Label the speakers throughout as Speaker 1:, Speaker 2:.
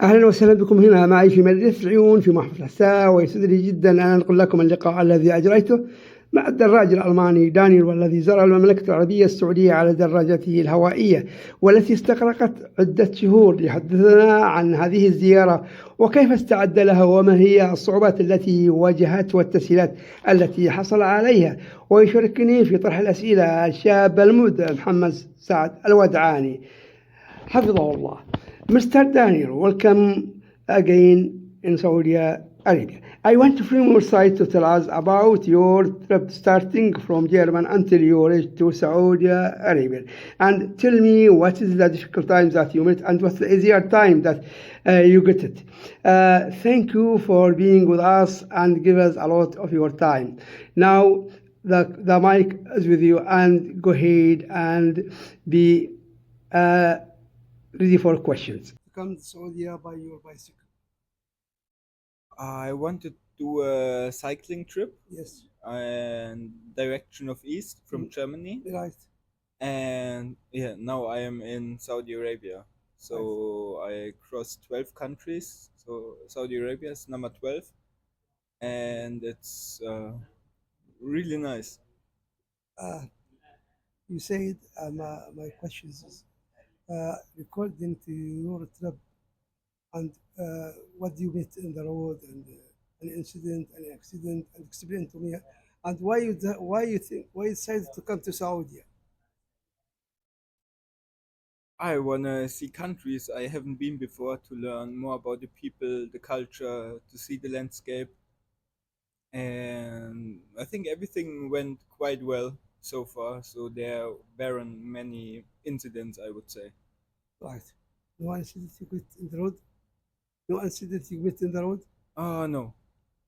Speaker 1: أهلا وسهلا بكم هنا معي في مدينة العيون في محافظة الساعة، ويسعدني جدا أن أنقل لكم اللقاء الذي أجريته مع الدراج الألماني دانيل، والذي زار المملكة العربية السعودية على دراجته الهوائيه، والتي استغرقت عدة شهور. ليحدثنا عن هذه الزيارة وكيف استعد لها، وما هي الصعوبات التي واجهته والتسهيلات التي حصل عليها. ويشاركني في طرح الأسئلة الشاب المبدع محمد سعد الودعاني حفظه الله. Mr. Daniel, welcome again in Saudi Arabia. I want from your side to tell us about your trip starting from Germany until you reached to Saudi Arabia. And tell me what is the difficult times that you met and what's the easier time that you get it. Thank you for being with us and give us a lot of your time. Now the mic is with you, and go ahead and be ready for questions. Come to Saudi by your bicycle.
Speaker 2: I wanted to do a cycling trip
Speaker 1: Yes.
Speaker 2: and direction of east from Germany,
Speaker 1: Right.
Speaker 2: and yeah, now I am in Saudi Arabia. So I crossed 12 countries. So Saudi Arabia is number 12, and it's really nice.
Speaker 1: You said my questions is according to your trip, and what you met in the road, and an incident, an accident, and explain to me, and why you decided to come to Saudi.
Speaker 2: I wanna see countries I haven't been before to learn more about the people, the culture, to see the landscape, and I think everything went quite well so far. So there weren't many incidents, I would say.
Speaker 1: Right. No incident you met in the road? No incident you met in the road?
Speaker 2: No,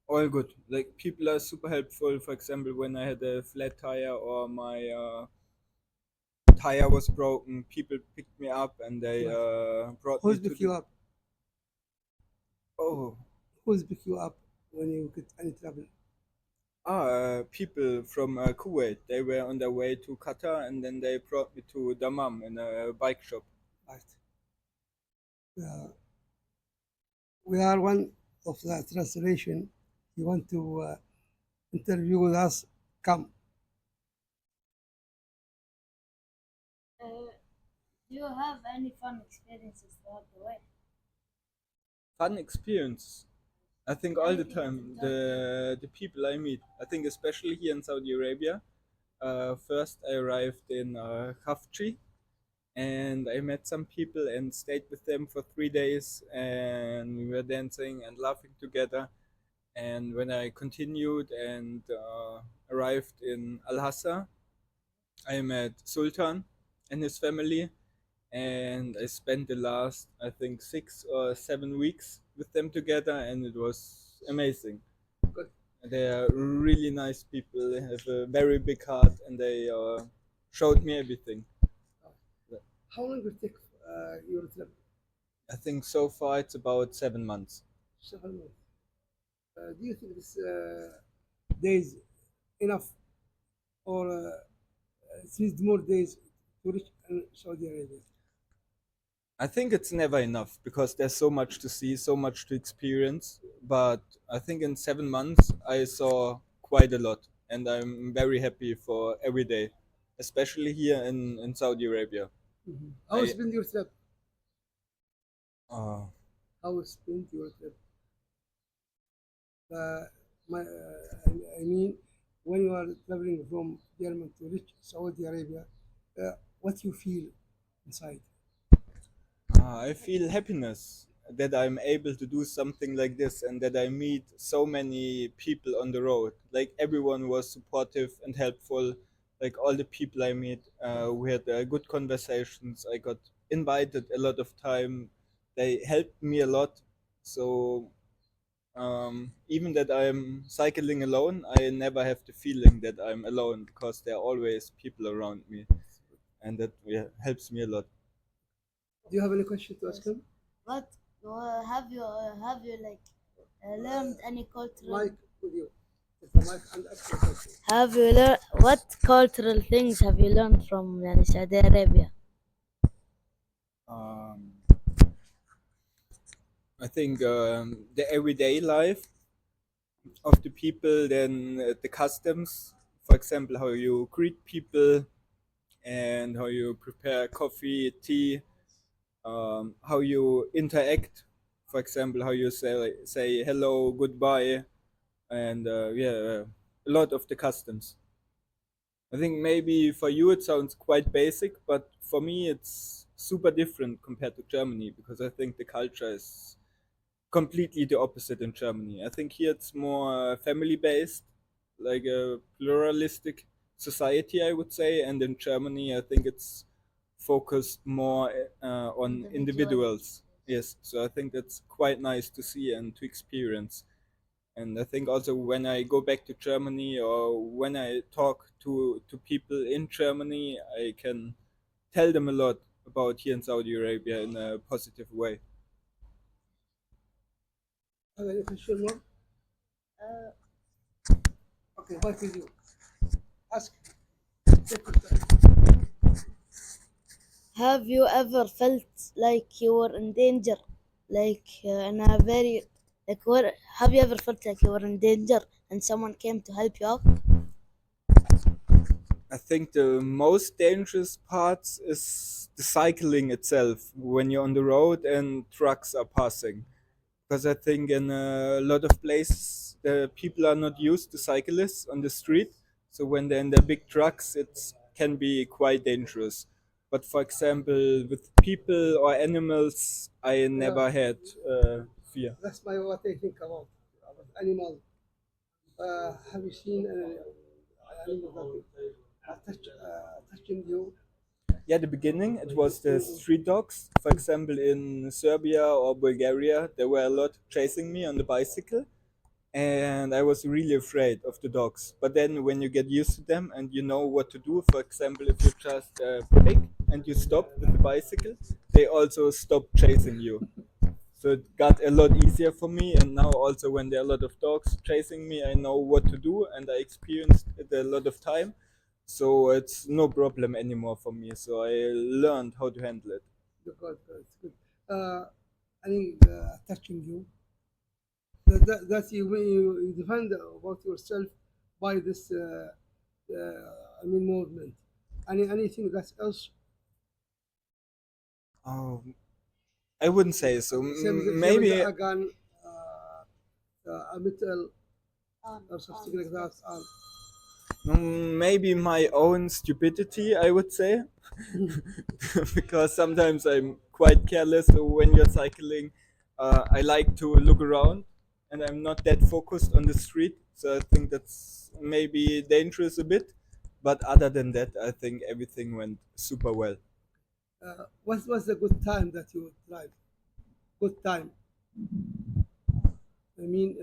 Speaker 2: all good. Like, people are super helpful. For example, when I had a flat tire or my tire was broken, people picked me up and they brought me
Speaker 1: Who's
Speaker 2: to
Speaker 1: pick you up?
Speaker 2: Oh,
Speaker 1: Who's pick you up when you get any trouble?
Speaker 2: people from Kuwait. They were on their way to Qatar, and then they brought me to Dammam in a bike shop.
Speaker 1: Right. We are one of the translation. You want to interview with us? Come.
Speaker 3: Do you have any fun experiences throughout the way?
Speaker 2: Fun experience. I think all the time the people I meet. I think especially here in Saudi Arabia. First, I arrived in Khafji, and I met some people and stayed with them for 3 days, and we were dancing and laughing together. And when I continued and arrived in Al Hassa, I met Sultan and his family, and I spent the last, I think, 6 or 7 weeks with them together, and it was amazing.
Speaker 1: Good.
Speaker 2: They are really nice people. They have a very big heart, and they showed me everything.
Speaker 1: How long will it take your trip?
Speaker 2: I think so far it's about 7 months.
Speaker 1: 7 months. Do you think this days enough, or it needs more days to reach Saudi Arabia?
Speaker 2: I think it's never enough because there's so much to see, so much to experience. But I think in 7 months I saw quite a lot, and I'm very happy for every day, especially here in Saudi Arabia.
Speaker 1: Mm-hmm. How spend your trip?
Speaker 2: Uh,
Speaker 1: How spend your trip? I mean, when you are traveling from Germany to reach Saudi Arabia, what you feel inside?
Speaker 2: I feel happiness that I'm able to do something like this, and that I meet so many people on the road. Like, everyone was supportive and helpful. Like, all the people I meet, we had good conversations. I got invited a lot of time. They helped me a lot. So even that I'm cycling alone, I never have the feeling that I'm alone because there are always people around me, and that helps me a lot.
Speaker 1: Do you have any question to ask him?
Speaker 3: What have you learned any cultural?
Speaker 1: Mike, with you. Mike, and ask your question.
Speaker 3: Have you learned what cultural things have you learned from Saudi Arabia?
Speaker 2: Um, I think the everyday life of the people, then the customs, for example, how you greet people and how you prepare coffee, tea, how you interact, for example, how you say hello, goodbye, and a lot of the customs. I think maybe for you it sounds quite basic, but for me it's super different compared to Germany because I think the culture is completely the opposite in Germany. I think here it's more family based, like a pluralistic society, I would say, and in Germany I think it's focused more on individuals. Yes, so I think that's quite nice to see and to experience. And I think also when I go back to Germany or when I talk to people in Germany, I can tell them a lot about here in Saudi Arabia in a positive way.
Speaker 1: Any question more? Okay, what will you ask? Take your time.
Speaker 3: Have you ever felt like you were in danger? Like in a very like where have you ever felt like you were in danger and someone came to help you out?
Speaker 2: I think the most dangerous parts is the cycling itself when you're on the road and trucks are passing. Because I think in a lot of places the people are not used to cyclists on the street, so when they're in their big trucks, it can be quite dangerous. But for example, with people or animals, I never had fear.
Speaker 1: That's what I think about animals. Have you seen animal that touching you?
Speaker 2: Yeah, the beginning it was the street dogs. For example, in Serbia or Bulgaria, there were a lot chasing me on the bicycle, and I was really afraid of the dogs. But then when you get used to them and you know what to do, for example, if you just brake and you stop with the bicycle, they also stop chasing you. So it got a lot easier for me. And now also when there are a lot of dogs chasing me, I know what to do and I experienced it a lot of time. So it's no problem anymore for me. So I learned how to handle it.
Speaker 1: Good, it's good. Any touching you? That you defend about yourself by this movement. Anything that's else?
Speaker 2: Oh, I wouldn't say so.
Speaker 1: Maybe
Speaker 2: Maybe
Speaker 1: a gun, a metal, or something like that.
Speaker 2: maybe my own stupidity, I would say, because sometimes I'm quite careless. So when you're cycling, I like to look around, and I'm not that focused on the street. So I think that's maybe dangerous a bit. But other than that, I think everything went super well.
Speaker 1: What was the good time that you would drive? Good time. I mean,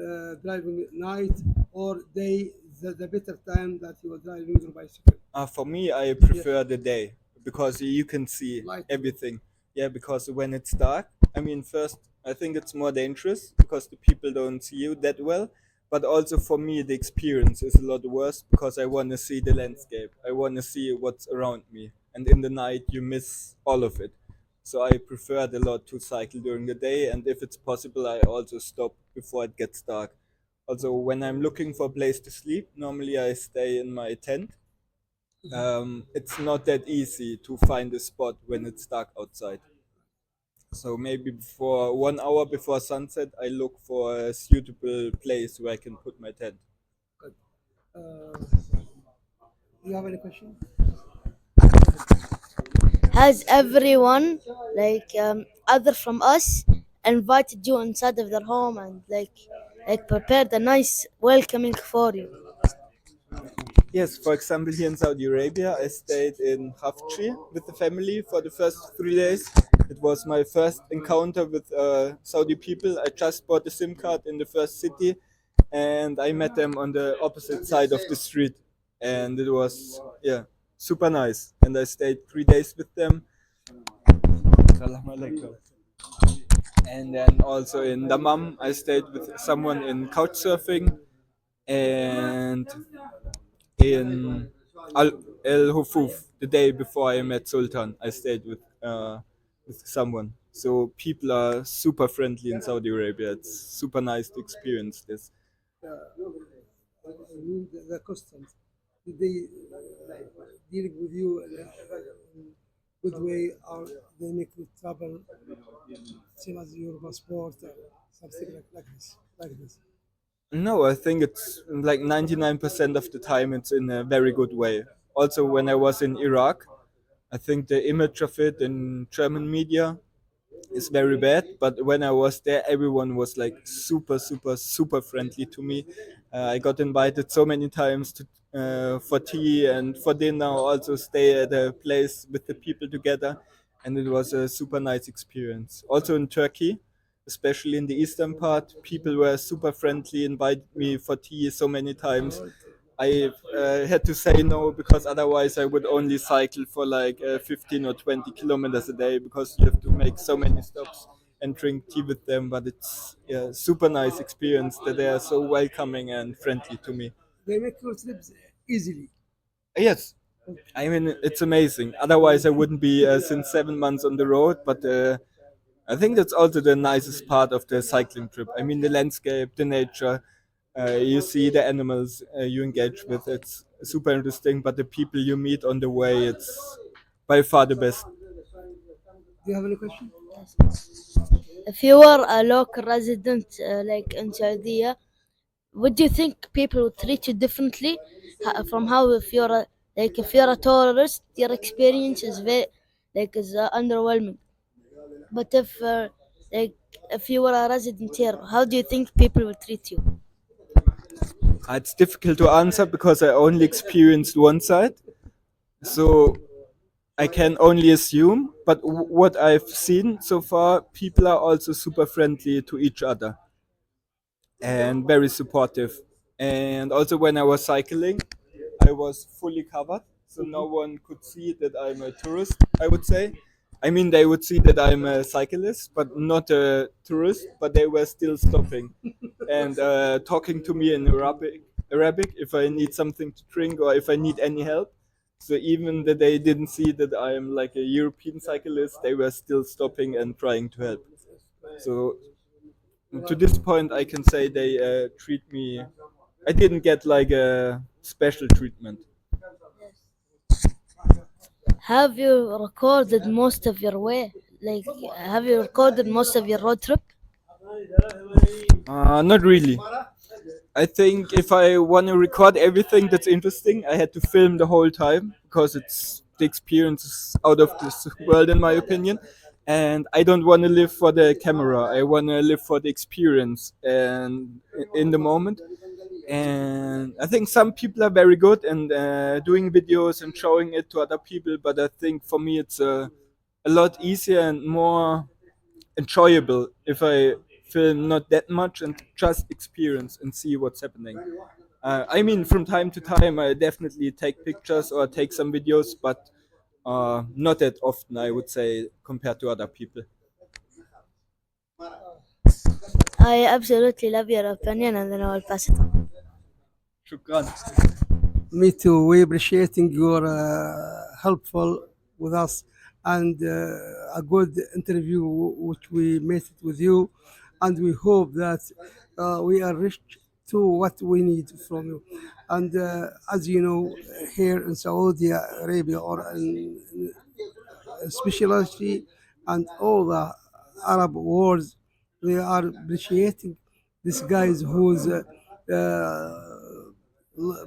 Speaker 1: driving at night or day, the better time that you are driving your bicycle.
Speaker 2: For me, I prefer the day because you can see
Speaker 1: Light.
Speaker 2: everything. Yeah, because when it's dark, I mean, first, I think it's more dangerous because the people don't see you that well. But also for me, the experience is a lot worse because I want to see the landscape. I want to see what's around me. And in the night, you miss all of it. So I prefer a lot to cycle during the day. And if it's possible, I also stop before it gets dark. Also, when I'm looking for a place to sleep, normally I stay in my tent. It's not that easy to find a spot when it's dark outside. So maybe before 1 hour before sunset, I look for a suitable place where I can put my tent.
Speaker 1: Good. Do you have any question?
Speaker 3: Has everyone like other from us invited you inside of their home and like prepared a nice welcoming for you?
Speaker 2: Yes, for example, here in Saudi Arabia, I stayed in Hafchi with the family for the first 3 days. It was my first encounter with Saudi people. I just bought a SIM card in the first city and I met them on the opposite side of the street. And it was, yeah, super nice. And I stayed 3 days with them. And then also in Dammam, I stayed with someone in couch surfing. And in El Hufuf, the day before I met Sultan, I stayed with with someone. So people are super friendly in Saudi Arabia. It's super nice to experience this.
Speaker 1: I mean the customs. Did they dealing with you in a good way, or they make you travel same as your passport or something like this? Like this.
Speaker 2: No, I think it's like 99% of the time it's in a very good way. Also, when I was in Iraq, I think the image of it in German media is very bad. But when I was there, everyone was like super, super, super friendly to me. I got invited so many times to for tea and for dinner. Also, stay at a place with the people together, and it was a super nice experience. Also in Turkey, especially in the eastern part, people were super friendly, invited me for tea so many times. I had to say no because otherwise I would only cycle for like 15 or 20 kilometers a day because you have to make so many stops and drink tea with them. But it's yeah, super nice experience that they are so welcoming and friendly to me.
Speaker 1: They make your trips easily.
Speaker 2: Yes, I mean it's amazing. Otherwise I wouldn't be since 7 months on the road. But I think that's also the nicest part of the cycling trip. I mean the landscape, the nature. You see the animals you engage with. It's super interesting, but the people you meet on the way, it's by far the best.
Speaker 1: Do you have any question?
Speaker 3: If you were a local resident, like in Saudi, would you think people would treat you differently from how if you're if you're a tourist, your experience is very underwhelming. But like if you were a resident here, how do you think people will treat you?
Speaker 2: It's difficult to answer because I only experienced one side, so I can only assume. But what I've seen so far, people are also super friendly to each other and very supportive. And also, when I was cycling, I was fully covered, so no one could see that I'm a tourist, I would say. I mean, they would see that I'm a cyclist, but not a tourist, but they were still stopping and talking to me in Arabic if I need something to drink or if I need any help. So even that they didn't see that I'm like a European cyclist, they were still stopping and trying to help. So to this point, I can say they treat me. I didn't get like a special treatment.
Speaker 3: Have you recorded most of your way? Like, have you recorded most of your road trip?
Speaker 2: Not really. I think if I want to record everything that's interesting, I had to film the whole time because it's the experience is out of this world, in my opinion. And I don't want to live for the camera. I want to live for the experience and in the moment. And I think some people are very good and doing videos and showing it to other people. But I think for me, it's a lot easier and more enjoyable if I film not that much and just experience and see what's happening. I mean, from time to time, I definitely take pictures or take some videos, but not that often, I would say, compared to other people.
Speaker 3: I absolutely love your opinion, and then I will pass it on.
Speaker 2: Shukran.
Speaker 1: Me too. We appreciating your helpful with us and a good interview which we made it with you, and we hope that we are reached to what we need from you. And as you know, here in Saudi Arabia or in especially and all the Arab world, they are appreciating these guys who's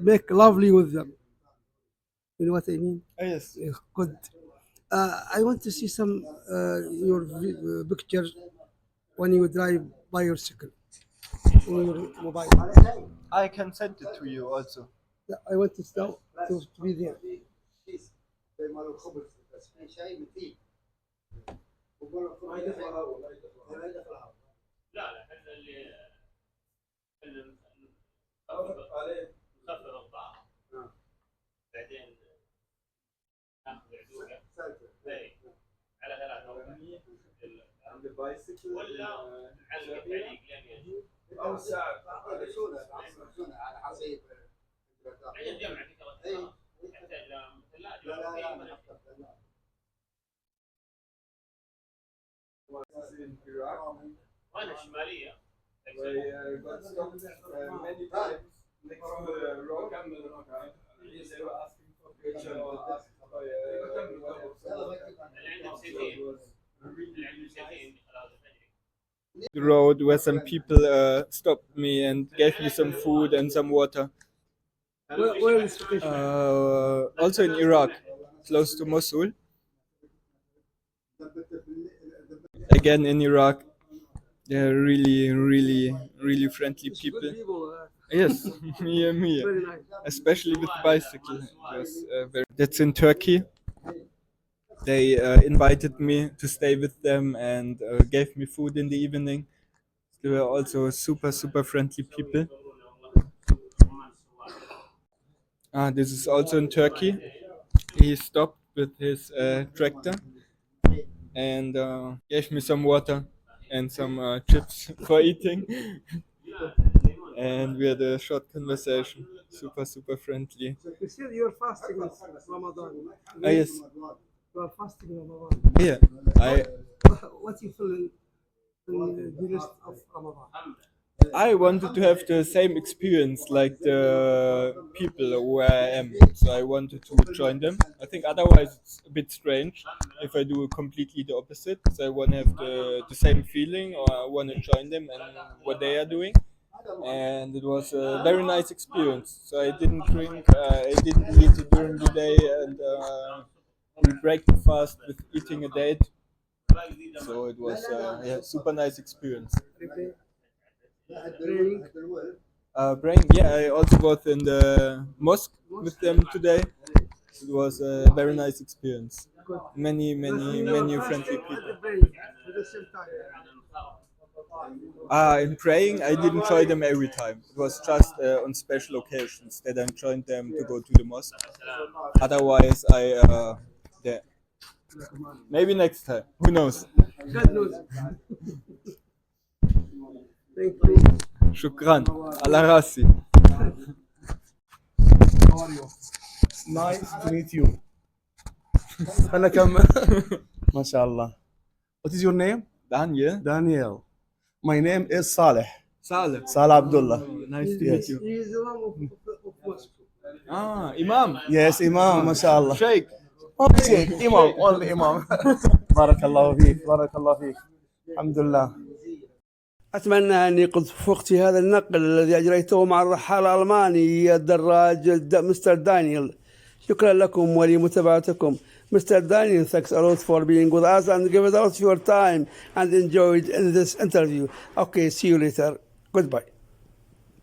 Speaker 1: make lovely with them. You know what I mean?
Speaker 2: Yes.
Speaker 1: Good. I want to see some your pictures when you drive bicycle on your mobile.
Speaker 2: I can send it to you also.
Speaker 1: Yeah, I want to start to be there.
Speaker 2: And the bicycle. in Iraq. I got stopped many times next to the road. They were asking for picture or asked for the road where some people stopped me and gave me some food and some water.
Speaker 1: Where is this?
Speaker 2: Also in Iraq, close to Mosul. Again in Iraq, they're really friendly people.
Speaker 1: Good people.
Speaker 2: Yes, me.
Speaker 1: Very nice.
Speaker 2: Especially with the bicycle. It was, that's in Turkey. They invited me to stay with them and gave me food in the evening. They were also super friendly people. This is also in Turkey. He stopped with his tractor and gave me some water and some chips for eating. And we had a short conversation. Super friendly.
Speaker 1: You said you're fasting in Ramadan.
Speaker 2: Yes.
Speaker 1: You are fasting in Ramadan.
Speaker 2: Yeah.
Speaker 1: What do you feel in the rest of Ramadan?
Speaker 2: I wanted to have the same experience like the people where I am, so I wanted to join them. I think otherwise it's a bit strange if I do completely the opposite. So I want to have the same feeling, or I want to join them and what they are doing. And it was a very nice experience. So I didn't drink, I didn't eat during the day, and we break the fast with eating a date. So it was super nice experience. Praying, yeah, I also was in the mosque with them today. It was a very nice experience. Many friendly people.
Speaker 1: At the same time.
Speaker 2: In praying, I didn't join them every time. It was just on special occasions that I joined them to go to the mosque. Otherwise, yeah. Maybe next time. Who knows?
Speaker 1: God knows. Thank you.
Speaker 2: شكرا على راسي.
Speaker 4: Nice to meet you. أنا كم ما شاء الله. What is your name?
Speaker 2: Daniel.
Speaker 4: Daniel. My name is Saleh.
Speaker 2: Saleh.
Speaker 4: Saleh Abdullah.
Speaker 2: Nice to meet you.
Speaker 1: He is the one of mosque.
Speaker 2: Imam.
Speaker 4: Yes, Imam. ما شاء الله.
Speaker 2: Sheikh.
Speaker 4: Only Sheikh. Imam. Only Imam. بارك الله فيك. بارك الله فيك. الحمد لله.
Speaker 1: أتمنى أني قد وفقت في هذا النقل الذي أجريته مع الرحال الألماني الدراج مستر دانيل. شكرا لكم ولمتابعتكم. Mr. Daniel, thanks a lot for being with us and give us a lot of your time and enjoyed in this interview. Okay, see you later. Goodbye.